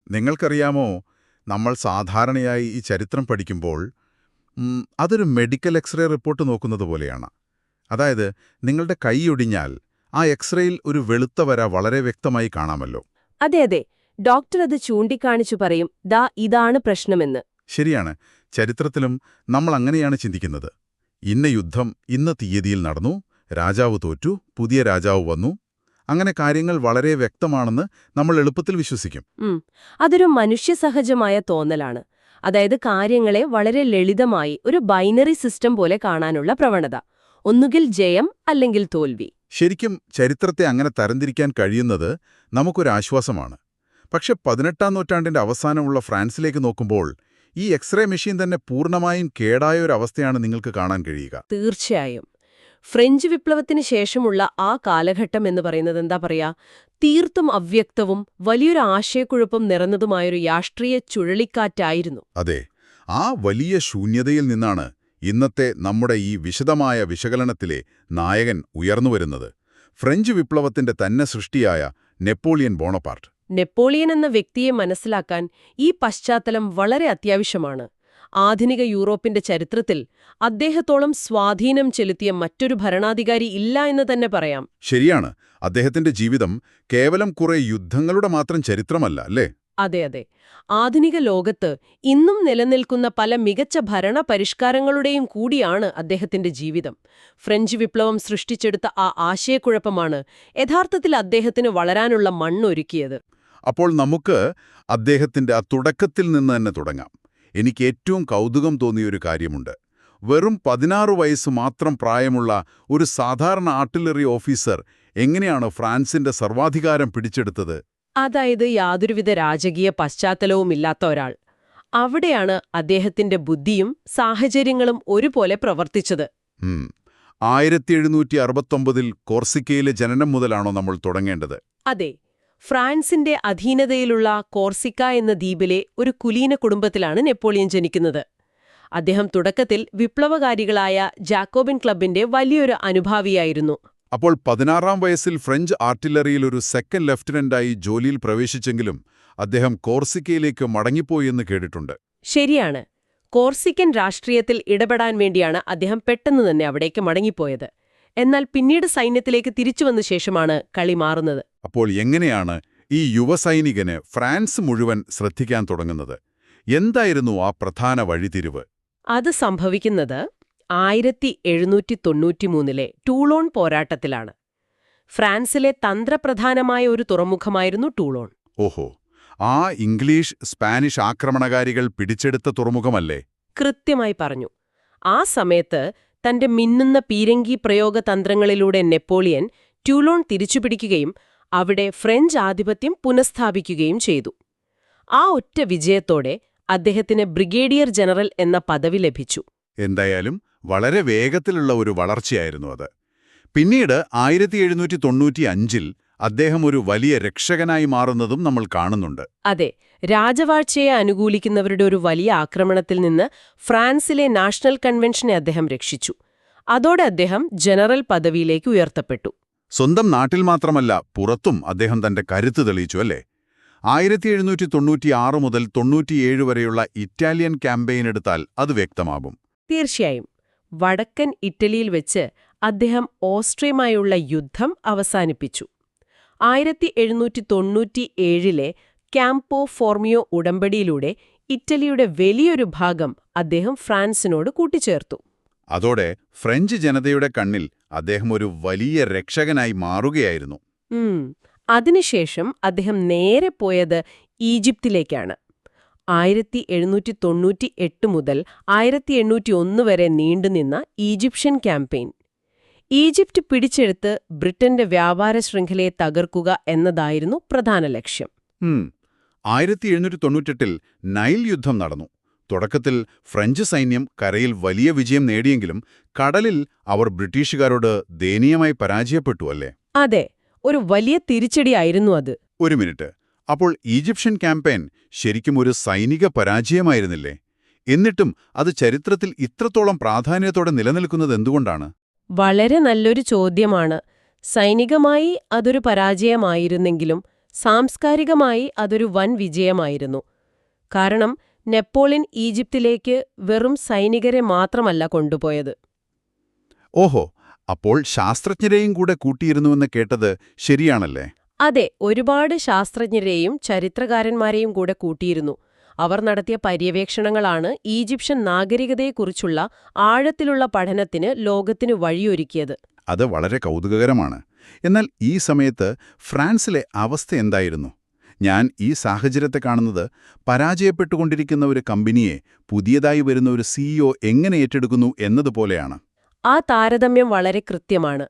നിങ്ങൾക്കറിയാമോ, നമ്മൾ സാധാരണയായി ഈ ചരിത്രം പഠിക്കുമ്പോൾ അതൊരു മെഡിക്കൽ എക്സ്റേ റിപ്പോർട്ട് നോക്കുന്നത് പോലെയാണ്. അതായത്, നിങ്ങളുടെ കൈയൊടിഞ്ഞാൽ ആ എക്സ്റേയിൽ ഒരു വെളുത്ത വര വളരെ വ്യക്തമായി കാണാമല്ലോ. അതെ അതെ, ഡോക്ടർ അത് ചൂണ്ടിക്കാണിച്ചു പറയും, ദാ ഇതാണ് പ്രശ്നമെന്ന്. ശരിയാണ്. ചരിത്രത്തിലും നമ്മൾ അങ്ങനെയാണ് ചിന്തിക്കുന്നത്. ഇന്ന യുദ്ധം ഇന്ന തീയതിയിൽ നടന്നു, രാജാവ് തോറ്റു, പുതിയ രാജാവ് വന്നു. അങ്ങനെ കാര്യങ്ങൾ വളരെ വ്യക്തമാണെന്ന് നമ്മൾ എളുപ്പത്തിൽ വിശ്വസിക്കും. അതൊരു മനുഷ്യസഹജമായ തോന്നലാണ്. അതായത് കാര്യങ്ങളെ വളരെ ലളിതമായി ഒരു ബൈനറി സിസ്റ്റം പോലെ കാണാനുള്ള പ്രവണത. ഒന്നുകിൽ ജയം അല്ലെങ്കിൽ തോൽവി. ശരിക്കും ചരിത്രത്തെ അങ്ങനെ തരംതിരിക്കാൻ കഴിയുന്നത് നമുക്കൊരാശ്വാസമാണ്. പക്ഷെ 18ാം നൂറ്റാണ്ടിന്റെ അവസാനമുള്ള ഫ്രാൻസിലേക്ക് നോക്കുമ്പോൾ ഈ എക്സ്റേ മെഷീൻ തന്നെ പൂർണ്ണമായും കേടായ ഒരു അവസ്ഥയാണ് നിങ്ങൾക്ക് കാണാൻ കഴിയുക. തീർച്ചയായും. ഫ്രഞ്ച് വിപ്ലവത്തിന് ശേഷമുള്ള ആ കാലഘട്ടം എന്ന് പറയുന്നത് എന്താ പറയാ, തീർത്തും അവ്യക്തവും വലിയൊരു ആശയക്കുഴപ്പം നിറഞ്ഞതുമായൊരു രാഷ്ട്രീയ ചുഴലിക്കാറ്റായിരുന്നു. അതെ, ആ വലിയ ശൂന്യതയിൽ നിന്നാണ് ഇന്നത്തെ നമ്മുടെ ഈ വിശദമായ വിശകലനത്തിലെ നായകൻ ഉയർന്നുവരുന്നത്. ഫ്രഞ്ച് വിപ്ലവത്തിന്റെ തന്നെ സൃഷ്ടിയായ നെപ്പോളിയൻ ബോണപ്പാർട്ട്. നെപ്പോളിയൻ എന്ന വ്യക്തിയെ മനസ്സിലാക്കാൻ ഈ പശ്ചാത്തലം വളരെ അത്യാവശ്യമാണ്. ആധുനിക യൂറോപ്പിന്റെ ചരിത്രത്തിൽ അദ്ദേഹത്തോളം സ്വാധീനം ചെലുത്തിയ മറ്റൊരു ഭരണാധികാരി ഇല്ല എന്ന് തന്നെ പറയാം. ശരിയാണ്. അദ്ദേഹത്തിന്റെ ജീവിതം കേവലം കുറെ യുദ്ധങ്ങളുടെ മാത്രം ചരിത്രമല്ല, അല്ലേ? അതെ അതെ. ആധുനിക ലോകത്ത് ഇന്നും നിലനിൽക്കുന്ന പല മികച്ച ഭരണ പരിഷ്കാരങ്ങളുടെയും കൂടിയാണ് അദ്ദേഹത്തിന്റെ ജീവിതം. ഫ്രഞ്ച് വിപ്ലവം സൃഷ്ടിച്ചെടുത്ത ആ ആശയക്കുഴപ്പമാണ് യഥാർത്ഥത്തിൽ അദ്ദേഹത്തിന് വളരാനുള്ള മണ്ണൊരുക്കിയത്. അപ്പോൾ നമുക്ക് അദ്ദേഹത്തിന്റെ ആ തുടക്കത്തിൽ നിന്ന് തന്നെ തുടങ്ങാം. എനിക്ക് ഏറ്റവും കൗതുകം തോന്നിയൊരു കാര്യമുണ്ട്. വെറും 16 വയസ്സ് മാത്രം പ്രായമുള്ള ഒരു സാധാരണ ആർട്ടിലറി ഓഫീസർ എങ്ങനെയാണ് ഫ്രാൻസിന്റെ സർവാധികാരം പിടിച്ചെടുത്തത്? അതായത് യാതൊരുവിധ രാജകീയ പശ്ചാത്തലവുമില്ലാത്ത ഒരാൾ. അവിടെയാണ് അദ്ദേഹത്തിന്റെ ബുദ്ധിയും സാഹചര്യങ്ങളും ഒരുപോലെ പ്രവർത്തിച്ചത്. 1769 കോർസിക്കയിലെ ജനനം മുതലാണോ നമ്മൾ തുടങ്ങേണ്ടത്? അതെ. ഫ്രാൻസിന്റെ അധീനതയിലുള്ള കോർസിക്ക എന്ന ദ്വീപിലെ ഒരു കുലീന കുടുംബത്തിലാണ് നെപ്പോളിയൻ ജനിക്കുന്നത്. അദ്ദേഹം തുടക്കത്തിൽ വിപ്ലവകാരികളായ ജാക്കോബിൻ ക്ലബിന്റെ വലിയൊരു അനുഭാവിയായിരുന്നു. അപ്പോൾ 16-ാം വയസ്സിൽ ഫ്രഞ്ച് ആർട്ടിലറിയിൽ ഒരു സെക്കൻഡ് ലെഫ്റ്റനന്റായി ജോലിയിൽ പ്രവേശിച്ചെങ്കിലും അദ്ദേഹം കോർസിക്കയിലേക്ക് മടങ്ങിപ്പോയെന്ന് കേട്ടിട്ടുണ്ട്. ശരിയാണ്. കോർസിക്കൻ രാഷ്ട്രീയത്തിൽ ഇടപെടാൻ വേണ്ടിയാണ് അദ്ദേഹം പെട്ടെന്ന് തന്നെ അവിടേക്ക് മടങ്ങിപ്പോയത്. എന്നാൽ പിന്നീട് സൈന്യത്തിലേക്ക് തിരിച്ചുവന്ന ശേഷമാണ് കളി മാറുന്നത്. അപ്പോൾ എങ്ങനെയാണ് ഈ യുവസൈനികന് ഫ്രാൻസ് മുഴുവൻ ശ്രദ്ധിക്കാൻ തുടങ്ങുന്നത്? എന്തായിരുന്നു ആ പ്രധാന വഴിതിരിവ്? അത് സംഭവിക്കുന്നത് 1793 ടൂളോൺ പോരാട്ടത്തിലാണ്. ഫ്രാൻസിലെ തന്ത്രപ്രധാനമായ ഒരു തുറമുഖമായിരുന്നു ടൂളോൺ. ഓഹോ, ആ ഇംഗ്ലീഷ് സ്പാനിഷ് ആക്രമണകാരികൾ പിടിച്ചെടുത്ത തുറമുഖമല്ലേ? കൃത്യമായി പറഞ്ഞു. ആ സമയത്ത് തന്റെ മിന്നുന്ന പീരങ്കി പ്രയോഗ തന്ത്രങ്ങളിലൂടെ നെപ്പോളിയൻ ടൂളോൺ തിരിച്ചുപിടിക്കുകയും അവിടെ ഫ്രഞ്ച് ആധിപത്യം പുനഃസ്ഥാപിക്കുകയും ചെയ്തു. ആ ഒറ്റ വിജയത്തോടെ അദ്ദേഹത്തിന് ബ്രിഗേഡിയർ ജനറൽ എന്ന പദവി ലഭിച്ചു. എന്തായാലും വളരെ വേഗത്തിലുള്ള ഒരു വളർച്ചയായിരുന്നു അത്. പിന്നീട് 1795 അദ്ദേഹം ഒരു വലിയ രക്ഷകനായി മാറുന്നതും നമ്മൾ കാണുന്നുണ്ട്. അതെ, രാജവാഴ്ചയെ അനുകൂലിക്കുന്നവരുടെ ഒരു വലിയ ആക്രമണത്തിൽ നിന്ന് ഫ്രാൻസിലെ നാഷണൽ കൺവെൻഷനെ അദ്ദേഹം രക്ഷിച്ചു. അതോടെ അദ്ദേഹം ജനറൽ പദവിയിലേക്ക് ഉയർത്തപ്പെട്ടു. സ്വന്തം നാട്ടിൽ മാത്രമല്ല, പുറത്തും അദ്ദേഹം തന്റെ കരുത്ത് തെളിയിച്ചു, അല്ലേ? 1796 മുതൽ 97 വരെയുള്ള ഇറ്റാലിയൻ ക്യാമ്പയിൻ എടുത്താൽ അത് വ്യക്തമാകും. തീർച്ചയായും. വടക്കൻ ഇറ്റലിയിൽ വെച്ച് അദ്ദേഹം ഓസ്ട്രിയയുമായുള്ള യുദ്ധം അവസാനിപ്പിച്ചു. 1797 ക്യാമ്പോ ഫോർമിയോ ഉടമ്പടിയിലൂടെ ഇറ്റലിയുടെ വലിയൊരു ഭാഗം അദ്ദേഹം ഫ്രാൻസിനോട് കൂട്ടിച്ചേർത്തു. അതോടെ ഫ്രഞ്ച് ജനതയുടെ കണ്ണിൽ അദ്ദേഹം ഒരു വലിയ രക്ഷകനായി മാറുകയായിരുന്നു. അതിനുശേഷം അദ്ദേഹം നേരെ പോയത് ഈജിപ്തിലേക്കാണ്. 1798 മുതൽ 1801 വരെ നീണ്ടുനിന്ന ഈജിപ്ഷ്യൻ ക്യാമ്പയിൻ. ഈജിപ്റ്റ് പിടിച്ചെടുത്ത് ബ്രിട്ടന്റെ വ്യാപാര ശൃംഖലയെ തകർക്കുക എന്നതായിരുന്നു പ്രധാന ലക്ഷ്യം. 1798 നൈൽ യുദ്ധം നടന്നു. തുടക്കത്തിൽ ഫ്രഞ്ച് സൈന്യം കരയിൽ വലിയ വിജയം നേടിയെങ്കിലും കടലിൽ അവർ ബ്രിട്ടീഷുകാരോട് ദയനീയമായി പരാജയപ്പെട്ടു, അല്ലേ? അതെ, ഒരു വലിയ തിരിച്ചടിയായിരുന്നു അത്. ഒരു മിനിറ്റ്, അപ്പോൾ ഈജിപ്ഷ്യൻ ക്യാമ്പയിൻ ശരിക്കും ഒരു സൈനിക പരാജയമായിരുന്നില്ലേ? എന്നിട്ടും അത് ചരിത്രത്തിൽ ഇത്രത്തോളം പ്രാധാന്യത്തോടെ നിലനിൽക്കുന്നത് എന്തുകൊണ്ടാണ്? വളരെ നല്ലൊരു ചോദ്യമാണ്. സൈനികമായി അതൊരു പരാജയമായിരുന്നെങ്കിലും സാംസ്കാരികമായി അതൊരു വൻ വിജയമായിരുന്നു. കാരണം നെപ്പോളിയൻ ഈജിപ്തിലേക്ക് വെറും സൈനികരെ മാത്രമല്ല കൊണ്ടുപോയത്. ഓഹോ, അപ്പോൾ ശാസ്ത്രജ്ഞരെയും കൂടെ കൂട്ടിയിരുന്നുവെന്ന് കേട്ടത് ശരിയാണല്ലേ? അതെ, ഒരുപാട് ശാസ്ത്രജ്ഞരെയും ചരിത്രകാരന്മാരെയും കൂടെ കൂട്ടിയിരുന്നു. അവർ നടത്തിയ പര്യവേക്ഷണങ്ങളാണ് ഈജിപ്ഷ്യൻ നാഗരികതയെക്കുറിച്ചുള്ള ആഴത്തിലുള്ള പഠനത്തിന് ലോകത്തിന് വഴിയൊരുക്കിയത്. അത് വളരെ കൗതുകകരമാണ്. എന്നാൽ ഈ സമയത്ത് ഫ്രാൻസിലെ അവസ്ഥ എന്തായിരുന്നു? ഞാൻ ഈ സാഹചര്യത്തെ കാണുന്നത് പരാജയപ്പെട്ടുകൊണ്ടിരിക്കുന്ന ഒരു കമ്പനിയെ പുതിയതായി വരുന്ന ഒരു സിഇഒ എങ്ങനെ ഏറ്റെടുക്കുന്നു എന്നതുപോലെയാണ്. ആ താരതമ്യം വളരെ കൃത്യമാണ്.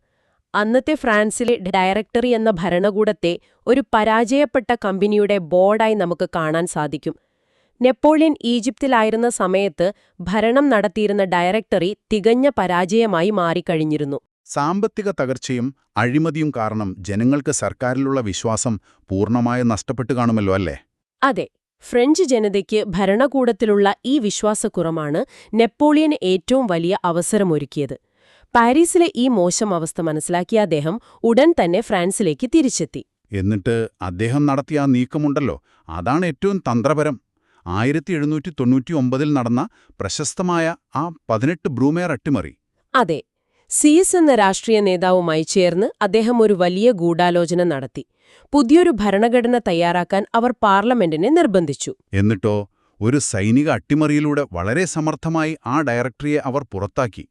അന്നത്തെ ഫ്രാൻസിലെ ഡയറക്ടറി എന്ന ഭരണകൂടത്തെ ഒരു പരാജയപ്പെട്ട കമ്പനിയുടെ ബോർഡായി നമുക്ക് കാണാൻ സാധിക്കും. നെപ്പോളിയൻ ഈജിപ്തിലായിരുന്ന സമയത്ത് ഭരണം നടത്തിയിരുന്ന ഡയറക്ടറി തികഞ്ഞ പരാജയമായി മാറിക്കഴിഞ്ഞിരുന്നു. സാമ്പത്തിക തകർച്ചയും അഴിമതിയും കാരണം ജനങ്ങൾക്ക് സർക്കാരിലുള്ള വിശ്വാസം പൂർണ്ണമായും നഷ്ടപ്പെട്ടു കാണുമല്ലോ അല്ലേ? അതെ, ഫ്രഞ്ച് ജനതയ്ക്ക് ഭരണകൂടത്തിലുള്ള ഈ വിശ്വാസക്കുറവാണ് നെപ്പോളിയന് ഏറ്റവും വലിയ അവസരമൊരുക്കിയത്. പാരീസിലെ ഈ മോശം അവസ്ഥ മനസ്സിലാക്കിയ അദ്ദേഹം ഉടൻ തന്നെ ഫ്രാൻസിലേക്ക് തിരിച്ചെത്തി. എന്നിട്ട് അദ്ദേഹം നടത്തിയ ആ നീക്കമുണ്ടല്ലോ, അതാണ് ഏറ്റവും തന്ത്രപരം. 1799 നടന്ന പ്രശസ്തമായ ആ 18 ബ്രൂമേർ അട്ടിമറി. അതെ, സീസ് എന്ന രാഷ്ട്രീയ നേതാവുമായി ചേർന്ന് അദ്ദേഹം ഒരു വലിയ ഗൂഢാലോചന നടത്തി. പുതിയൊരു ഭരണഘടന തയ്യാറാക്കാൻ അവർ പാർലമെന്റിനെ നിർബന്ധിച്ചു. എന്നിട്ടോ ഒരു സൈനിക അട്ടിമറിയിലൂടെ വളരെ സമർത്ഥമായി ആ ഡയറക്ടറിയെ അവർ പുറത്താക്കി.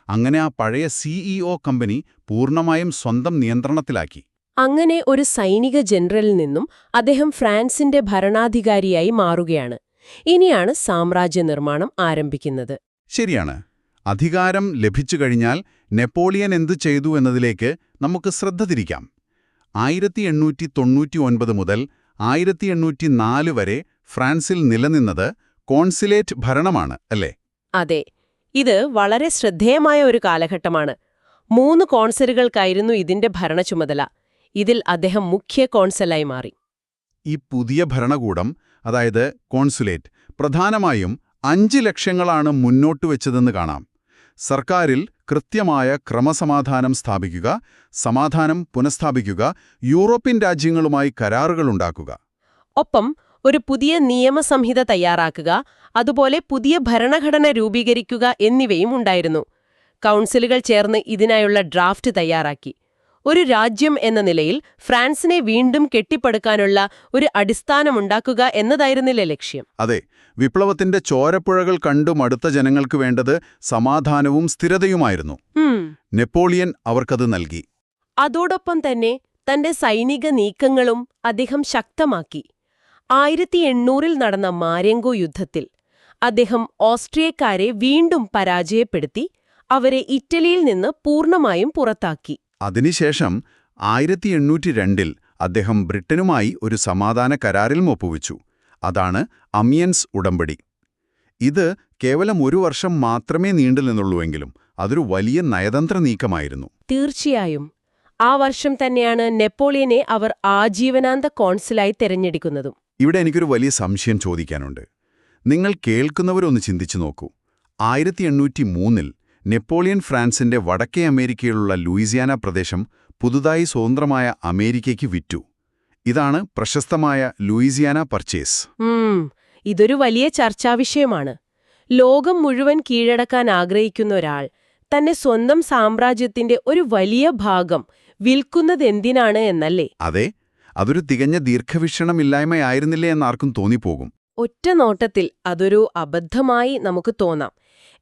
അങ്ങനെ ആ പഴയ സിഇഒ കമ്പനി പൂർണ്ണമായും സ്വന്തം നിയന്ത്രണത്തിലാക്കി. അങ്ങനെ ഒരു സൈനിക ജനറലിൽ നിന്നും അദ്ദേഹം ഫ്രാൻസിന്റെ ഭരണാധികാരിയായി മാറുകയാണ്. ഇനിയാണ് സാമ്രാജ്യ നിർമ്മാണം ആരംഭിക്കുന്നത്. ശരിയാണ്. അധികാരം ലഭിച്ചു കഴിഞ്ഞാൽ നെപ്പോളിയൻ എന്തു ചെയ്തു എന്നതിലേക്ക് നമുക്ക് ശ്രദ്ധ തിരിക്കാം. 1899 മുതൽ 1804 വരെ ഫ്രാൻസിൽ നിലനിന്നത് കോൺസുലേറ്റ് ഭരണമാണ്, അല്ലേ? അതെ, ഇത് വളരെ ശ്രദ്ധേയമായ ഒരു കാലഘട്ടമാണ്. 3 കോൺസലുകൾക്കായിരുന്നു ഇതിന്റെ ഭരണചുമതല. ഇതിൽ അദ്ദേഹം മുഖ്യ കോൺസലായി മാറി. ഈ പുതിയ ഭരണകൂടം, അതായത് കോൺസുലേറ്റ്, പ്രധാനമായും 5 ലക്ഷ്യങ്ങളാണ് മുന്നോട്ടുവെച്ചതെന്ന് കാണാം. സർക്കാരിൽ കൃത്യമായ ക്രമസമാധാനം സ്ഥാപിക്കുക, സമാധാനം പുനഃസ്ഥാപിക്കുക, യൂറോപ്യൻ രാജ്യങ്ങളുമായി കരാറുകളുണ്ടാക്കുക. ഒപ്പം ഒരു പുതിയ നിയമസംഹിത തയ്യാറാക്കുക, അതുപോലെ പുതിയ ഭരണഘടന രൂപീകരിക്കുക എന്നിവയും ഉണ്ടായിരുന്നു. കൗൺസിലുകൾ ചേർന്ന് ഇതിനായുള്ള ഡ്രാഫ്റ്റ് തയ്യാറാക്കി. ഒരു രാജ്യം എന്ന നിലയിൽ ഫ്രാൻസിനെ വീണ്ടും കെട്ടിപ്പടുക്കാനുള്ള ഒരു അടിസ്ഥാനമുണ്ടാക്കുക എന്നതായിരുന്നില്ലേ ലക്ഷ്യം? അതെ, വിപ്ലവത്തിന്റെ ചോരപ്പുഴകൾ കണ്ടു മടുത്ത ജനങ്ങൾക്ക് വേണ്ടത് സമാധാനവും സ്ഥിരതയുമായിരുന്നു. നെപ്പോളിയൻ അവർക്കത് നൽകി. അതോടൊപ്പം തന്നെ തന്റെ സൈനിക നീക്കങ്ങളും അദ്ദേഹം ശക്തമാക്കി. 1800 നടന്ന മാരെങ്കോ യുദ്ധത്തിൽ അദ്ദേഹം ഓസ്ട്രിയക്കാരെ വീണ്ടും പരാജയപ്പെടുത്തി അവരെ ഇറ്റലിയിൽ നിന്ന് പൂർണ്ണമായും പുറത്താക്കി. അതിനുശേഷം 1802 അദ്ദേഹം ബ്രിട്ടനുമായി ഒരു സമാധാന കരാറിൽ ഒപ്പുവെച്ചു. അതാണ് അമിയൻസ് ഉടമ്പടി. ഇത് കേവലം 1 വർഷം മാത്രമേ നീണ്ടുനിന്നുള്ളൂവെങ്കിലും അതൊരു വലിയ നയതന്ത്ര നീക്കമായിരുന്നു. തീർച്ചയായും. ആ വർഷം തന്നെയാണ് നെപ്പോളിയനെ അവർ ആജീവനാന്ത കോൺസുലായി തെരഞ്ഞെടുക്കുന്നതും. ഇവിടെ എനിക്കൊരു വലിയ സംശയം ചോദിക്കാനുണ്ട്. നിങ്ങൾ കേൾക്കുന്നവരൊന്ന് ചിന്തിച്ചു നോക്കൂ. 1803 നെപ്പോളിയൻ ഫ്രാൻസിന്റെ വടക്കേ അമേരിക്കയിലുള്ള ലൂയിസിയാന പ്രദേശം പുതുതായി സ്വതന്ത്രമായ അമേരിക്കയ്ക്ക് വിറ്റു. ഇതാണ് പ്രശസ്തമായ ലൂയിസിയാന പർച്ചേസ്. ഇതൊരു വലിയ ചർച്ചാവിഷയമാണ്. ലോകം മുഴുവൻ കീഴടക്കാൻ ആഗ്രഹിക്കുന്ന ഒരാൾ തന്നെ സ്വന്തം സാമ്രാജ്യത്തിന്റെ ഒരു വലിയ ഭാഗം വിൽക്കുന്നതെന്തിനാണ് എന്നല്ലേ? അതെ, അതൊരു തികഞ്ഞ ദീർഘവീക്ഷണമില്ലായ്മയായിരുന്നില്ലേ എന്നാർക്കും തോന്നിപ്പോകും. ഒറ്റ നോട്ടത്തിൽ അതൊരു അബദ്ധമായി നമുക്ക് തോന്നാം.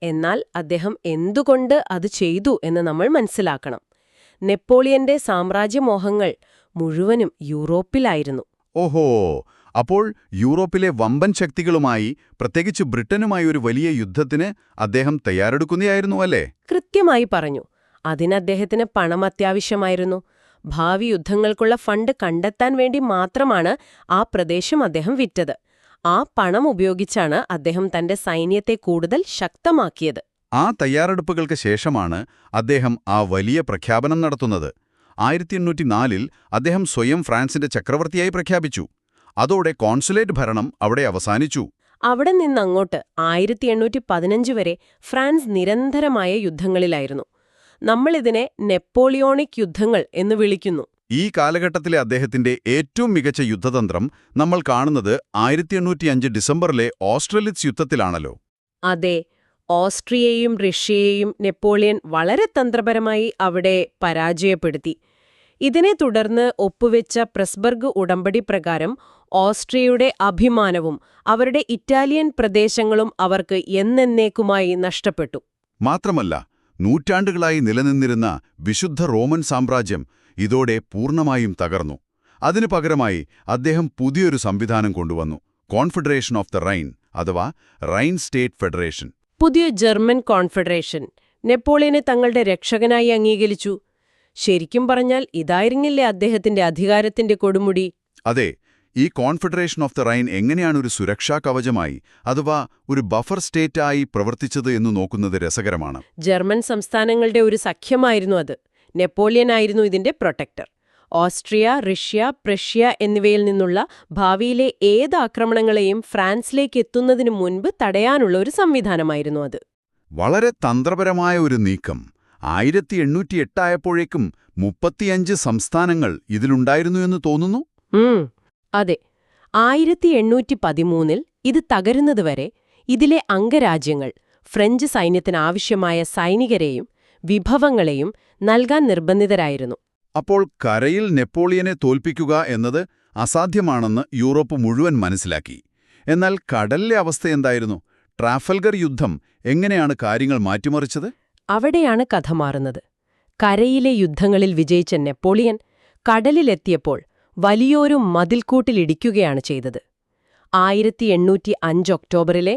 എന്നാൽ അദ്ദേഹം എന്തുകൊണ്ട് അത് ചെയ്തു എന്ന് നമ്മൾ മനസ്സിലാക്കണം. നെപ്പോളിയന്റെ സാമ്രാജ്യമോഹങ്ങൾ മുഴുവനും യൂറോപ്പിലായിരുന്നു. ഓഹോ, അപ്പോൾ യൂറോപ്പിലെ വമ്പൻ ശക്തികളുമായി, പ്രത്യേകിച്ച് ബ്രിട്ടനുമായി ഒരു വലിയ യുദ്ധത്തിന് അദ്ദേഹം തയ്യാറെടുക്കുകയായിരുന്നു അല്ലേ? കൃത്യമായി പറഞ്ഞു. അതിന് അദ്ദേഹത്തിന് പണം അത്യാവശ്യമായിരുന്നു. ഭാവി യുദ്ധങ്ങൾക്കുള്ള ഫണ്ട് കണ്ടെത്താൻ വേണ്ടി മാത്രമാണ് ആ പ്രദേശം അദ്ദേഹം വിറ്റത്. ആ പണം ഉപയോഗിച്ചാണ് അദ്ദേഹം തന്റെ സൈന്യത്തെ കൂടുതൽ ശക്തമാക്കിയത്. ആ തയ്യാറെടുപ്പുകൾക്ക് ശേഷമാണ് അദ്ദേഹം ആ വലിയ പ്രഖ്യാപനം നടത്തുന്നത്. 1804 അദ്ദേഹം സ്വയം ഫ്രാൻസിന്റെ ചക്രവർത്തിയായി പ്രഖ്യാപിച്ചു. അതോടെ കോൺസുലേറ്റ് ഭരണം അവിടെ അവസാനിച്ചു. അവിടെ നിന്നങ്ങോട്ട് 1815 വരെ ഫ്രാൻസ് നിരന്തരമായ യുദ്ധങ്ങളിലായിരുന്നു. നമ്മളിതിനെ നെപ്പോളിയോണിക് യുദ്ധങ്ങൾ എന്ന് വിളിക്കുന്നു. ഈ കാലഘട്ടത്തിലെ അദ്ദേഹത്തിന്റെ ഏറ്റവും മികച്ച യുദ്ധതന്ത്രം നമ്മൾ കാണുന്നത് 1805 ഡിസംബറിലെ ഓസ്ട്രലിറ്റ്സ് യുദ്ധത്തിലാണല്ലോ. അതെ, ഓസ്ട്രിയയെയും റഷ്യയെയും നെപ്പോളിയൻ വളരെ തന്ത്രപരമായി അവിടെ പരാജയപ്പെടുത്തി. ഇതിനെ തുടർന്ന് ഒപ്പുവെച്ച പ്രസ്ബർഗ് ഉടമ്പടി പ്രകാരം ഓസ്ട്രിയയുടെ അഭിമാനവും അവരുടെ ഇറ്റാലിയൻ പ്രദേശങ്ങളും അവർക്ക് എന്നേക്കുമായി നഷ്ടപ്പെട്ടു. മാത്രമല്ല, നൂറ്റാണ്ടുകളായി നിലനിന്നിരുന്ന വിശുദ്ധ റോമൻ സാമ്രാജ്യം ഇതോടെ പൂർണ്ണമായും തകർന്നു. അതിനു പകരമായി അദ്ദേഹം പുതിയൊരു സംവിധാനം കൊണ്ടുവന്നു: കോൺഫെഡറേഷൻ ഓഫ് ദ റൈൻ, അഥവാ റൈൻ സ്റ്റേറ്റ് ഫെഡറേഷൻ. പുതിയ ജർമ്മൻ കോൺഫെഡറേഷൻ നെപ്പോളിയനെ തങ്ങളുടെ രക്ഷകനായി അംഗീകരിച്ചു. ശരിക്കും പറഞ്ഞാൽ ഇതായിരുന്നില്ലേ അദ്ദേഹത്തിന്റെ അധികാരത്തിന്റെ കൊടുമുടി? അതെ, ഈ കോൺഫെഡറേഷൻ ഓഫ് ദ റൈൻ എങ്ങനെയാണ് ഒരു സുരക്ഷാ കവചമായി, അഥവാ ഒരു ബഫർ സ്റ്റേറ്റായി പ്രവർത്തിച്ചത് എന്ന് നോക്കുന്നത് രസകരമാണ്. ജർമ്മൻ സംസ്ഥാനങ്ങളുടെ ഒരു സഖ്യമായിരുന്നു അത്. നെപ്പോളിയനായിരുന്നു ഇതിന്റെ പ്രൊട്ടക്ടർ. ഓസ്ട്രിയ, റഷ്യ, പ്രഷ്യ എന്നിവയിൽ നിന്നുള്ള ഭാവിയിലെ ഏത് ആക്രമണങ്ങളെയും ഫ്രാൻസിലേക്ക് എത്തുന്നതിനു മുൻപ് തടയാനുള്ള ഒരു സംവിധാനമായിരുന്നു അത്. വളരെ തന്ത്രപരമായ ഒരു നീക്കം. 1808 ആയപ്പോഴേക്കും 35 സംസ്ഥാനങ്ങൾ ഇതിലുണ്ടായിരുന്നു എന്ന് തോന്നുന്നു. അതെ, 1813 ഇത് തകരുന്നതുവരെ ഇതിലെ അംഗരാജ്യങ്ങൾ ഫ്രഞ്ച് സൈന്യത്തിനാവശ്യമായ സൈനികരെയും വിഭവങ്ങളെയും നൽകാൻ നിർബന്ധിതരായിരുന്നു. അപ്പോൾ കരയിൽ നെപ്പോളിയനെ തോൽപ്പിക്കുക എന്നത് അസാധ്യമാണെന്ന് യൂറോപ്പ് മുഴുവൻ മനസ്സിലാക്കി. എന്നാൽ കടലിലെ അവസ്ഥയെന്തായിരുന്നു? ട്രാഫൽഗർ യുദ്ധം എങ്ങനെയാണ് കാര്യങ്ങൾ മാറ്റിമറിച്ചത്? അവിടെയാണ് കഥ മാറുന്നത്. കരയിലെ യുദ്ധങ്ങളിൽ വിജയിച്ച നെപ്പോളിയൻ കടലിലെത്തിയപ്പോൾ വലിയൊരു മതിൽക്കൂട്ടിലിടിക്കുകയാണ് ചെയ്തത്. 1805 ഒക്ടോബറിലെ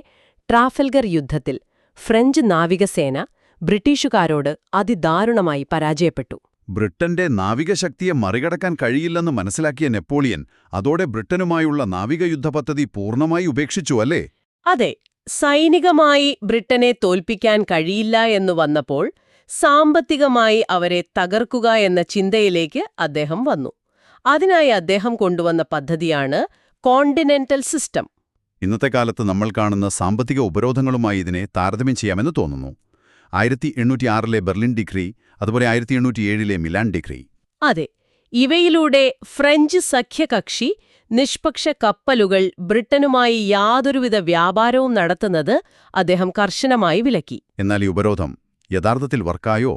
ട്രാഫൽഗർ യുദ്ധത്തിൽ ഫ്രഞ്ച് നാവികസേന ബ്രിട്ടീഷുകാരോട് അതിദാരുണമായി പരാജയപ്പെട്ടു. ബ്രിട്ടന്റെ നാവികശക്തിയെ മറികടക്കാൻ കഴിയില്ലെന്ന് മനസ്സിലാക്കിയ നെപ്പോളിയൻ അതോടെ ബ്രിട്ടനുമായുള്ള നാവിക യുദ്ധപദ്ധതി പൂർണ്ണമായി ഉപേക്ഷിച്ചു, അല്ലേ? അതെ, സൈനികമായി ബ്രിട്ടനെ തോൽപ്പിക്കാൻ കഴിയില്ല എന്നു വന്നപ്പോൾ സാമ്പത്തികമായി അവരെ തകർക്കുക എന്ന ചിന്തയിലേക്ക് അദ്ദേഹം വന്നു. അതിനായി അദ്ദേഹം കൊണ്ടുവന്ന പദ്ധതിയാണ് കോണ്ടിനെന്റൽ സിസ്റ്റം. ഇന്നത്തെ കാലത്ത് നമ്മൾ കാണുന്ന സാമ്പത്തിക ഉപരോധങ്ങളുമായി ഇതിനെ താരതമ്യം ചെയ്യാമെന്ന് തോന്നുന്നു. 1806 ബെർലിൻ ഡിക്രി, അതുപോലെ 1807 മിലാൻ ഡിക്രി. അതെ, ഇവയിലൂടെ ഫ്രഞ്ച് സഖ്യകക്ഷി നിഷ്പക്ഷ കപ്പലുകൾ ബ്രിട്ടനുമായി യാതൊരുവിധ വ്യാപാരവും നടത്തുന്നത് അദ്ദേഹം കർശനമായി വിലക്കി. എന്നാൽ ഈ ഉപരോധം യഥാർത്ഥത്തിൽ വർക്കായോ?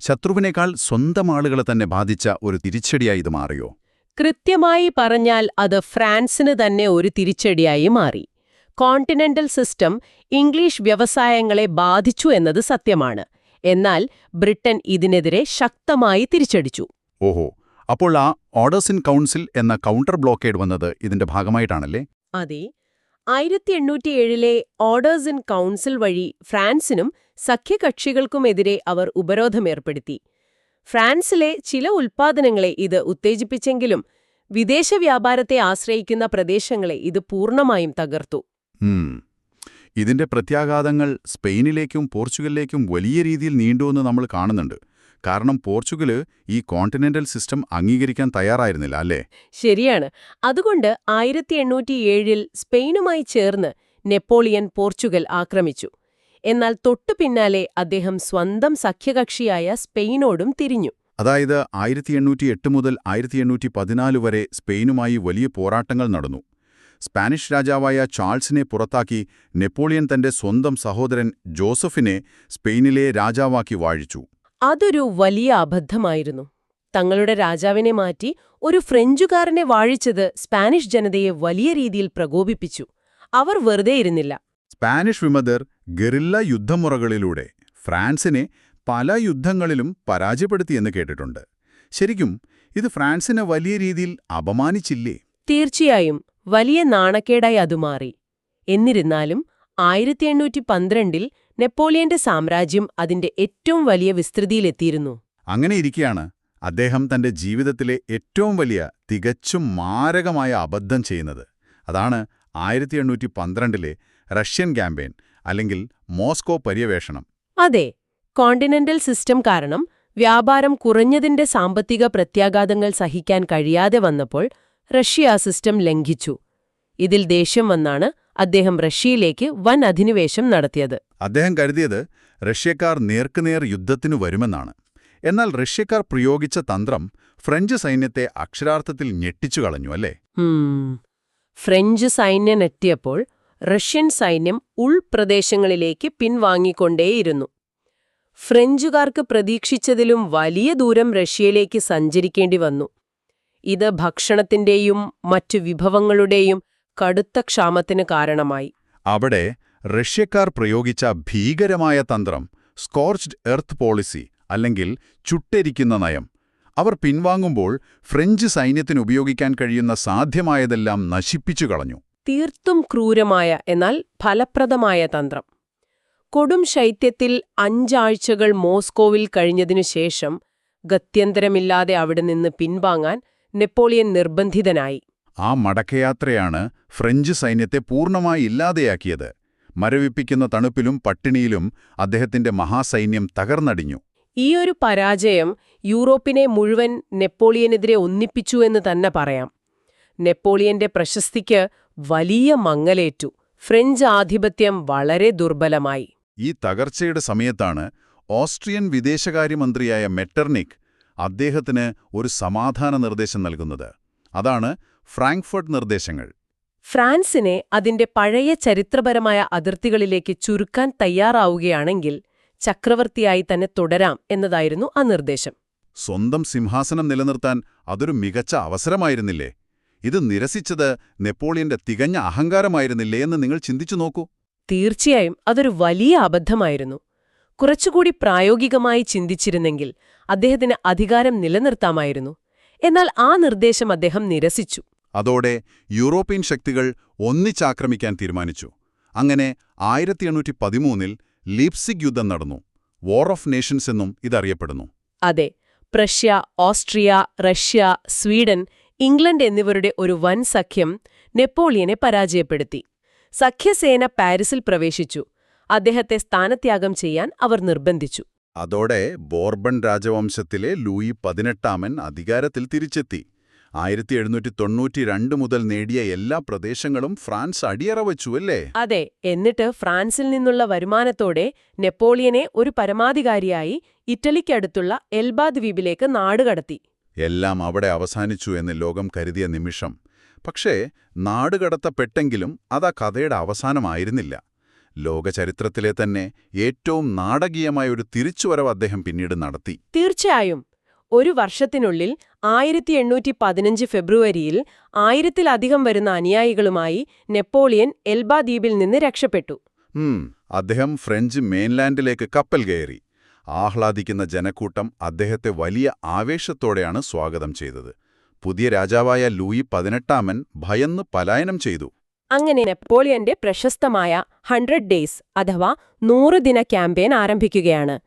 ശത്രുവിനേക്കാൾ സ്വന്തം ആളുകളെ തന്നെ ബാധിച്ച ഒരു തിരിച്ചടിയായി ഇത് മാറിയോ? കൃത്യമായി പറഞ്ഞാൽ അത് ഫ്രാൻസിന് തന്നെ ഒരു തിരിച്ചടിയായി മാറി. കോണ്ടിനെന്റൽ സിസ്റ്റം ഇംഗ്ലീഷ് വ്യവസായങ്ങളെ ബാധിച്ചു എന്നത് സത്യമാണ്. എന്നാൽ ബ്രിട്ടൻ ഇതിനെതിരെ ശക്തമായി തിരിച്ചടിച്ചു. ഓഹോ, അപ്പോൾ ആ ഓർഡേഴ്സ് ഇൻ കൗൺസിൽ എന്ന കൗണ്ടർ ബ്ലോക്കേഡ് വന്നത് ഇതിന്റെ ഭാഗമായിട്ടാണല്ലേ? അതെ, 1807 ഓർഡേഴ്സ് ഇൻ കൗൺസിൽ വഴി ഫ്രാൻസിനും സഖ്യകക്ഷികൾക്കുമെതിരെ അവർ ഉപരോധമേർപ്പെടുത്തി. ഫ്രാൻസിലെ ചില ഉൽപ്പാദനങ്ങളെ ഇത് ഉത്തേജിപ്പിച്ചെങ്കിലും വിദേശ വ്യാപാരത്തെ ആശ്രയിക്കുന്ന പ്രദേശങ്ങളെ ഇത് പൂർണ്ണമായും തകർത്തു. ഇതിന്റെ പ്രത്യാഘാതങ്ങൾ സ്പെയിനിലേക്കും പോർച്ചുഗലിലേക്കും വലിയ രീതിയിൽ നീണ്ടുവെന്ന് നമ്മൾ കാണുന്നുണ്ട്. കാരണം പോർച്ചുഗല് ഈ കോണ്ടിനെന്റൽ സിസ്റ്റം അംഗീകരിക്കാൻ തയ്യാറായിരുന്നില്ല, അല്ലേ? ശരിയാണ്. അതുകൊണ്ട് 1807 സ്പെയിനുമായി ചേർന്ന് നെപ്പോളിയൻ പോർച്ചുഗൽ ആക്രമിച്ചു. എന്നാൽ തൊട്ടു പിന്നാലെ അദ്ദേഹം സ്വന്തം സഖ്യകക്ഷിയായ സ്പെയിനോടും തിരിഞ്ഞു. അതായത് 1808 മുതൽ 1814 വരെ സ്പെയിനുമായി വലിയ പോരാട്ടങ്ങൾ നടന്നു. സ്പാനിഷ് രാജാവായ ചാൾസിനെ പുറത്താക്കി നെപ്പോളിയൻ തന്റെ സ്വന്തം സഹോദരൻ ജോസഫിനെ സ്പെയിനിലെ രാജാവാക്കി വാഴിച്ചു. അതൊരു വലിയ അബദ്ധമായിരുന്നു. തങ്ങളുടെ രാജാവിനെ മാറ്റി ഒരു ഫ്രഞ്ചുകാരനെ വാഴിച്ചത് സ്പാനിഷ് ജനതയെ വലിയ രീതിയിൽ പ്രകോപിപ്പിച്ചു. അവർ വെറുതെയിരുന്നില്ല. സ്പാനിഷ് വിമതർ ഗറില്ല യുദ്ധമുറകളിലൂടെ ഫ്രാൻസിനെ പല യുദ്ധങ്ങളിലും പരാജയപ്പെടുത്തിയെന്ന് കേട്ടിട്ടുണ്ട്. ശരിക്കും ഇത് ഫ്രാൻസിനെ വലിയ രീതിയിൽ അപമാനിച്ചില്ലേ? തീർച്ചയായും വലിയ നാണക്കേടായി അത് മാറി. എന്നിരുന്നാലും 1812 നെപ്പോളിയന്റെ സാമ്രാജ്യം അതിന്റെ ഏറ്റവും വലിയ വിസ്തൃതിയിലെത്തിയിരുന്നു. അങ്ങനെയിരിക്കെയാണ് അദ്ദേഹം തന്റെ ജീവിതത്തിലെ ഏറ്റവും വലിയ തികച്ചും മാരകമായ അബദ്ധം ചെയ്യുന്നത്. അതാണ് 1812 റഷ്യൻ ക്യാമ്പയിൻ, അല്ലെങ്കിൽ മോസ്കോ പര്യവേഷണം. അതെ, കോണ്ടിനെന്റൽ സിസ്റ്റം കാരണം വ്യാപാരം കുറഞ്ഞതിന്റെ സാമ്പത്തിക പ്രത്യാഘാതങ്ങൾ സഹിക്കാൻ കഴിയാതെ വന്നപ്പോൾ റഷ്യ ആ സിസ്റ്റം ലംഘിച്ചു. ഇതിൽ ദേഷ്യം വന്നാണ് അദ്ദേഹം റഷ്യയിലേക്ക് വൻ അധിനിവേശം നടത്തിയത്. അദ്ദേഹം കരുതിയത് റഷ്യക്കാർ നേർക്കുനേർ യുദ്ധത്തിനു വരുമെന്നാണ്. എന്നാൽ റഷ്യക്കാർ പ്രയോഗിച്ച തന്ത്രം ഫ്രഞ്ച് സൈന്യത്തെ അക്ഷരാർത്ഥത്തിൽ ഞെട്ടിച്ചു കളഞ്ഞു അല്ലേ? ഫ്രഞ്ച് സൈന്യം എത്തിയപ്പോൾ റഷ്യൻ സൈന്യം ഉൾപ്രദേശങ്ങളിലേക്ക് പിൻവാങ്ങിക്കൊണ്ടേയിരുന്നു. ഫ്രഞ്ചുകാർക്ക് പ്രതീക്ഷിച്ചതിലും വലിയ ദൂരം റഷ്യയിലേക്ക് സഞ്ചരിക്കേണ്ടി വന്നു. ഇത് ഭക്ഷണത്തിന്റെയും മറ്റു വിഭവങ്ങളുടെയും കടുത്ത ക്ഷാമത്തിന് കാരണമായി. അവിടെ റഷ്യക്കാർ പ്രയോഗിച്ച ഭീകരമായ തന്ത്രം സ്കോർച്ച്ഡ് എർത്ത് പോളിസി, അല്ലെങ്കിൽ ചുട്ടെരിക്കുന്ന നയം. അവർ പിൻവാങ്ങുമ്പോൾ ഫ്രഞ്ച് സൈന്യത്തിന് ഉപയോഗിക്കാൻ കഴിയുന്ന സാധ്യമായതെല്ലാം നശിപ്പിച്ചു കളഞ്ഞു. തീർത്തും ക്രൂരമായ എന്നാൽ ഫലപ്രദമായ തന്ത്രം. കൊടും ശൈത്യത്തിൽ 5 ആഴ്ചകൾ മോസ്കോവിൽ കഴിഞ്ഞതിനു ശേഷം ഗത്യന്തരമില്ലാതെ അവിടെ നിന്ന് പിൻവാങ്ങാൻ നെപ്പോളിയൻ നിർബന്ധിതനായി. ആ മടക്കയാത്രയാണ് ഫ്രഞ്ച് സൈന്യത്തെ പൂർണ്ണമായി ഇല്ലാതെയാക്കിയത്. മരവിപ്പിക്കുന്ന തണുപ്പിലും പട്ടിണിയിലും അദ്ദേഹത്തിന്റെ മഹാസൈന്യം തകർന്നടിഞ്ഞു. ഈയൊരു പരാജയം യൂറോപ്പിനെ മുഴുവൻ നെപ്പോളിയനെതിരെ ഒന്നിപ്പിച്ചു എന്ന് തന്നെ പറയാം. നെപ്പോളിയന്റെ പ്രശസ്തിക്ക് വലിയ മങ്ങലേറ്റു. ഫ്രഞ്ച് ആധിപത്യം വളരെ ദുർബലമായി. ഈ തകർച്ചയുടെ സമയത്താണ് ഓസ്ട്രിയൻ വിദേശകാര്യമന്ത്രിയായ മെറ്റർനിക് അദ്ദേഹത്തിന് ഒരു സമാധാന നിർദ്ദേശം നൽകുന്നത്. അതാണ് ഫ്രാങ്ക്ഫർട്ട് നിർദ്ദേശങ്ങൾ. ഫ്രാൻസിനെ അതിന്റെ പഴയ ചരിത്രപരമായ അതിർത്തികളിലേക്ക് ചുരുക്കാൻ തയ്യാറാവുകയാണെങ്കിൽ ചക്രവർത്തിയായി തന്നെ തുടരാം എന്നതായിരുന്നു ആ നിർദ്ദേശം. സ്വന്തം സിംഹാസനം നിലനിർത്താൻ അതൊരു മികച്ച അവസരമായിരുന്നില്ലേ? ഇത് നിരസിച്ചത് നെപ്പോളിയന്റെ തികഞ്ഞ അഹങ്കാരമായിരുന്നില്ലേ എന്ന് നിങ്ങൾ ചിന്തിച്ചു നോക്കൂ. തീർച്ചയായും അതൊരു വലിയ അബദ്ധമായിരുന്നു. കുറച്ചുകൂടി പ്രായോഗികമായി ചിന്തിച്ചിരുന്നെങ്കിൽ അദ്ദേഹത്തിന് അധികാരം നിലനിർത്താമായിരുന്നു. എന്നാൽ ആ നിർദ്ദേശം അദ്ദേഹം നിരസിച്ചു. അതോടെ യൂറോപ്യൻ ശക്തികൾ ഒന്നിച്ചാക്രമിക്കാൻ തീരുമാനിച്ചു. അങ്ങനെ 1813-ൽ ലീപ്സിഗ് യുദ്ധം നടന്നു. വാർ ഓഫ് നേഷൻസ് എന്നും ഇതറിയപ്പെടുന്നു. അതെ, Prussia, Austria, Russia, Sweden, England എന്നിവരുടെ ഒരു വൻ സഖ്യം നെപ്പോളിയനെ പരാജയപ്പെടുത്തി. സഖ്യസേന പാരീസിൽ പ്രവേശിച്ചു. അദ്ദേഹത്തെ സ്ഥാനത്യാഗം ചെയ്യാൻ അവർ നിർബന്ധിച്ചു. അതോടെ ബോർബൺ രാജവംശത്തിലെ ലൂയി 18 അധികാരത്തിൽ തിരിച്ചെത്തി. 1792 മുതൽ നേടിയ എല്ലാ പ്രദേശങ്ങളും ഫ്രാൻസ് അടിയറവച്ചു അല്ലേ? അതെ. എന്നിട്ട് ഫ്രാൻസിൽ നിന്നുള്ള വരുമാനത്തോടെ നെപ്പോളിയനെ ഒരു പരമാധികാരിയായി ഇറ്റലിക്കടുത്തുള്ള എൽബ ദ്വീപിലേക്ക് നാടുകടത്തി. എല്ലാം അവിടെ അവസാനിച്ചു എന്ന് ലോകം കരുതിയ നിമിഷം. പക്ഷേ നാടുകടത്തപ്പെട്ടെങ്കിലും അതാ കഥയുടെ അവസാനമായിരുന്നില്ല. ലോകചരിത്രത്തിലെ തന്നെ ഏറ്റവും നാടകീയമായ ഒരു തിരിച്ചുവരവ് അദ്ദേഹം പിന്നീട് നടത്തി. തീർച്ചയായും. ഒരു വർഷത്തിനുള്ളിൽ 1815 ഫെബ്രുവരിയിൽ 1000-ലധികം വരുന്ന അനുയായികളുമായി നെപ്പോളിയൻ എൽബ ദ്വീപിൽ നിന്ന് രക്ഷപ്പെട്ടു. അദ്ദേഹം ഫ്രഞ്ച് മെയിൻലാൻഡിലേക്ക് കപ്പൽ കയറി. ആഹ്ലാദിക്കുന്ന ജനക്കൂട്ടം അദ്ദേഹത്തെ വലിയ ആവേശത്തോടെയാണ് സ്വാഗതം ചെയ്തത്. പുതിയ രാജാവായ ലൂയി 18 ഭയന്ന് പലായനം ചെയ്തു. അങ്ങനെ നെപ്പോളിയന്റെ പ്രശസ്തമായ 100 ഡേയ്സ് അഥവാ 100 ദിന ക്യാമ്പയിൻ ആരംഭിക്കുകയാണ്.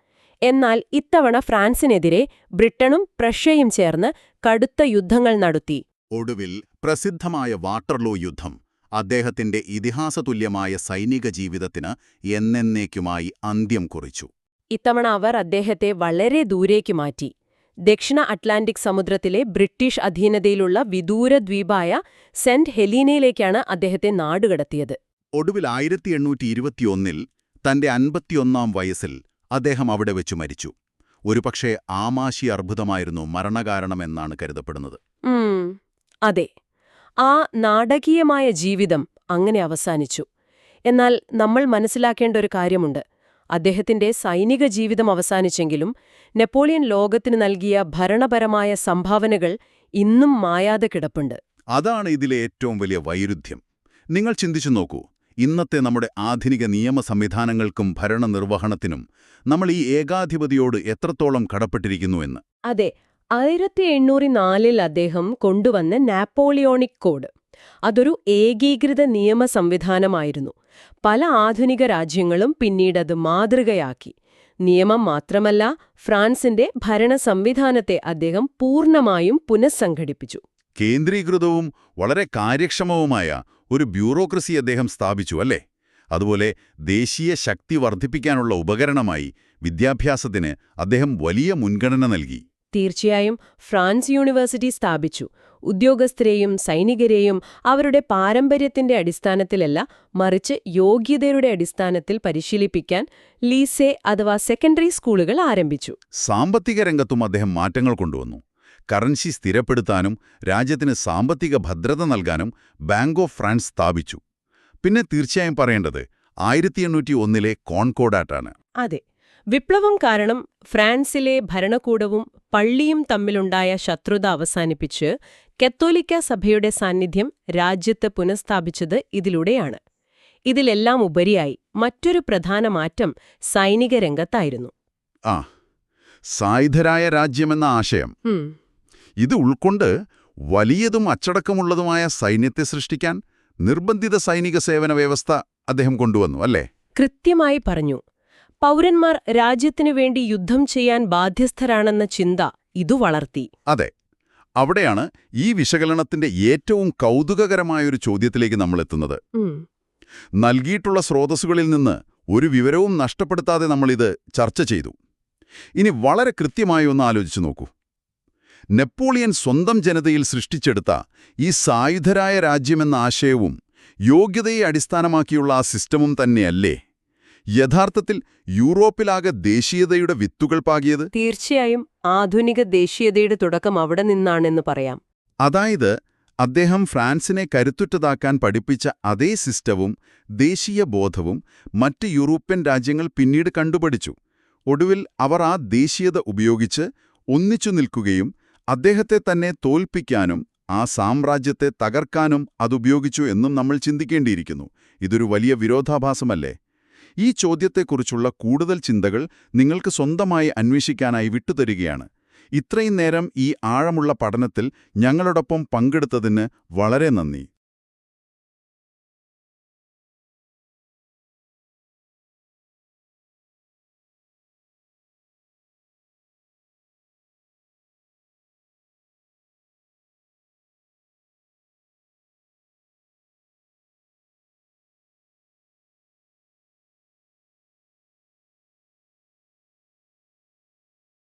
എന്നാൽ ഇത്തവണ ഫ്രാൻസിനെതിരെ ബ്രിട്ടനും പ്രഷ്യയും ചേർന്ന് കടുത്ത യുദ്ധങ്ങൾ നടത്തി. ഒടുവിൽ പ്രസിദ്ധമായ വാട്ടർലൂ യുദ്ധം അദ്ദേഹത്തിന്റെ ഇതിഹാസതുല്യമായ സൈനിക ജീവിതത്തിന് എന്നേക്കുമായി അന്ത്യം കുറിച്ചു. ഇത്തവണ അവർ അദ്ദേഹത്തെ വളരെ ദൂരേക്ക് മാറ്റി. ദക്ഷിണ അറ്റ്ലാന്റിക് സമുദ്രത്തിലെ ബ്രിട്ടീഷ് അധീനതയിലുള്ള വിദൂര ദ്വീപായ സെന്റ് ഹെലീനയിലേക്കാണ് അദ്ദേഹത്തെ നാടുകടത്തിയത്. ഒടുവിൽ 1821-ൽ തന്റെ 51-ാം വയസ്സിൽ അദ്ദേഹം അവിടെ വെച്ചു മരിച്ചു. ഒരുപക്ഷേ ആമാശയ അർബുദമായിരുന്നു മരണകാരണമെന്നാണ് കരുതപ്പെടുന്നത്. അതെ, ആ നാടകീയമായ ജീവിതം അങ്ങനെ അവസാനിച്ചു. എന്നാൽ നമ്മൾ മനസ്സിലാക്കേണ്ട ഒരു കാര്യമുണ്ട്. അദ്ദേഹത്തിന്റെ സൈനിക ജീവിതം അവസാനിച്ചെങ്കിലും നെപ്പോളിയൻ ലോകത്തിന് നൽകിയ ഭരണപരമായ സംഭാവനകൾ ഇന്നും മായാതെ കിടപ്പുണ്ട്. അതാണ് ഇതിലെ ഏറ്റവും വലിയ വൈരുദ്ധ്യം. നിങ്ങൾ ചിന്തിച്ചു നോക്കൂ, ഇന്നത്തെ നമ്മുടെ ആധുനിക നിയമ സംവിധാനങ്ങൾക്കും ഭരണനിർവഹണത്തിനും നമ്മൾ ഈ ഏകാധിപതിയോട് എത്രത്തോളം കടപ്പെട്ടിരിക്കുന്നുവെന്ന്. അതെ, 1804-ൽ അദ്ദേഹം കൊണ്ടുവന്ന നാപ്പോളിയോണിക് കോഡ് അതൊരു ഏകീകൃത നിയമ സംവിധാനമായിരുന്നു. പല ആധുനിക രാജ്യങ്ങളും പിന്നീടത് മാതൃകയാക്കി. നിയമം മാത്രമല്ല, ഫ്രാൻസിന്റെ ഭരണ സംവിധാനത്തെ അദ്ദേഹം പൂർണ്ണമായും പുനഃസംഘടിപ്പിച്ചു. കേന്ദ്രീകൃതവും വളരെ കാര്യക്ഷമവുമായ ഒരു ബ്യൂറോക്രസി അദ്ദേഹം സ്ഥാപിച്ചു അല്ലേ? അതുപോലെ ദേശീയ ശക്തി വർദ്ധിപ്പിക്കാനുള്ള ഉപകരണമായി വിദ്യാഭ്യാസത്തിന് അദ്ദേഹം വലിയ മുൻഗണന നൽകി. തീർച്ചയായും. ഫ്രാൻസ് യൂണിവേഴ്സിറ്റി സ്ഥാപിച്ചു. ഉദ്യോഗസ്ഥരെയും സൈനികരെയും അവരുടെ പാരമ്പര്യത്തിന്റെ അടിസ്ഥാനത്തിലല്ല, മറിച്ച് യോഗ്യതയുടെ അടിസ്ഥാനത്തിൽ പരിശീലിപ്പിക്കാൻ ലീസെ അഥവാ സെക്കൻഡറി സ്കൂളുകൾ ആരംഭിച്ചു. സാമ്പത്തിക രംഗത്തും അദ്ദേഹം മാറ്റങ്ങൾ കൊണ്ടുവന്നു. കറൻസി സ്ഥിരപ്പെടുത്താനും രാജ്യത്തിന് സാമ്പത്തിക ഭദ്രത നൽകാനും ബാങ്ക് ഓഫ് ഫ്രാൻസ് സ്ഥാപിച്ചു. പിന്നെ തീർച്ചയായും പറയേണ്ടത് 1801 കോൺകോർഡാറ്റാണ്. അതെ, വിപ്ലവം കാരണം ഫ്രാൻസിലെ ഭരണകൂടവും പള്ളിയും തമ്മിലുണ്ടായ ശത്രുത അവസാനിപ്പിച്ച് കത്തോലിക്ക സഭയുടെ സാന്നിധ്യം രാജ്യത്ത് പുനഃസ്ഥാപിച്ചത് ഇതിലൂടെയാണ്. ഇതിലെല്ലാം ഉപരിയായി മറ്റൊരു പ്രധാന മാറ്റം സൈനിക രംഗത്തായിരുന്നു. സായുധരായ രാജ്യമെന്ന ആശയം. ഇത് ഉൾക്കൊണ്ട് വലിയതും അച്ചടക്കമുള്ളതുമായ സൈന്യത്തെ സൃഷ്ടിക്കാൻ നിർബന്ധിത സൈനിക സേവന വ്യവസ്ഥ അദ്ദേഹം കൊണ്ടുവന്നു, അല്ലേ? കൃത്യമായി പറഞ്ഞു. പൗരന്മാർ രാജ്യത്തിനു വേണ്ടി യുദ്ധം ചെയ്യാൻ ബാധ്യസ്ഥരാണെന്ന ചിന്ത ഇതു വളർത്തി. അതെ, അവിടെയാണ് ഈ വിശകലനത്തിന്റെ ഏറ്റവും കൗതുകകരമായൊരു ചോദ്യത്തിലേക്ക് നമ്മൾ എത്തുന്നത്. നൽകിയിട്ടുള്ള സ്രോതസ്സുകളിൽ നിന്ന് ഒരു വിവരവും നഷ്ടപ്പെടുത്താതെ നമ്മളിത് ചർച്ച ചെയ്തു. ഇനി വളരെ കൃത്യമായി ഒന്ന് ആലോചിച്ചു നോക്കൂ. നെപ്പോളിയൻ സ്വന്തം ജനതയിൽ സൃഷ്ടിച്ചെടുത്ത ഈ സായുധരായ രാജ്യമെന്ന ആശയവും യോഗ്യതയെ അടിസ്ഥാനമാക്കിയുള്ള ആ സിസ്റ്റമും തന്നെയല്ലേ യഥാർത്ഥത്തിൽ യൂറോപ്പിലാകെ ദേശീയതയുടെ വിത്തുകൾ പാകിയത്? തീർച്ചയായും ആധുനിക ദേശീയതയുടെ തുടക്കം അവിടെ നിന്നാണെന്ന് പറയാം. അതായത് അദ്ദേഹം ഫ്രാൻസിനെ കരുത്തുറ്റതാക്കാൻ പഠിപ്പിച്ച അതേ സിസ്റ്റവും ദേശീയ ബോധവും മറ്റ് യൂറോപ്യൻ രാജ്യങ്ങൾ പിന്നീട് കണ്ടുപഠിച്ചു. ഒടുവിൽ അവർ ആ ദേശീയത ഉപയോഗിച്ച് ഒന്നിച്ചു നിൽക്കുകയും അദ്ദേഹത്തെ തന്നെ തോൽപ്പിക്കാനും ആ സാമ്രാജ്യത്തെ തകർക്കാനും അതുപയോഗിച്ചു എന്നും നമ്മൾ ചിന്തിക്കേണ്ടിയിരിക്കുന്നു. ഇതൊരു വലിയ വിരോധാഭാസമല്ലേ? ഈ ചോദ്യത്തെക്കുറിച്ചുള്ള കൂടുതൽ ചിന്തകൾ നിങ്ങൾക്ക് സ്വന്തമായി അന്വേഷിക്കാനായി വിട്ടുതരികയാണ്. ഇത്രയും നേരം ഈ ആഴമുള്ള പഠനത്തിൽ ഞങ്ങളോടൊപ്പം പങ്കെടുത്തതിന് വളരെ നന്ദി.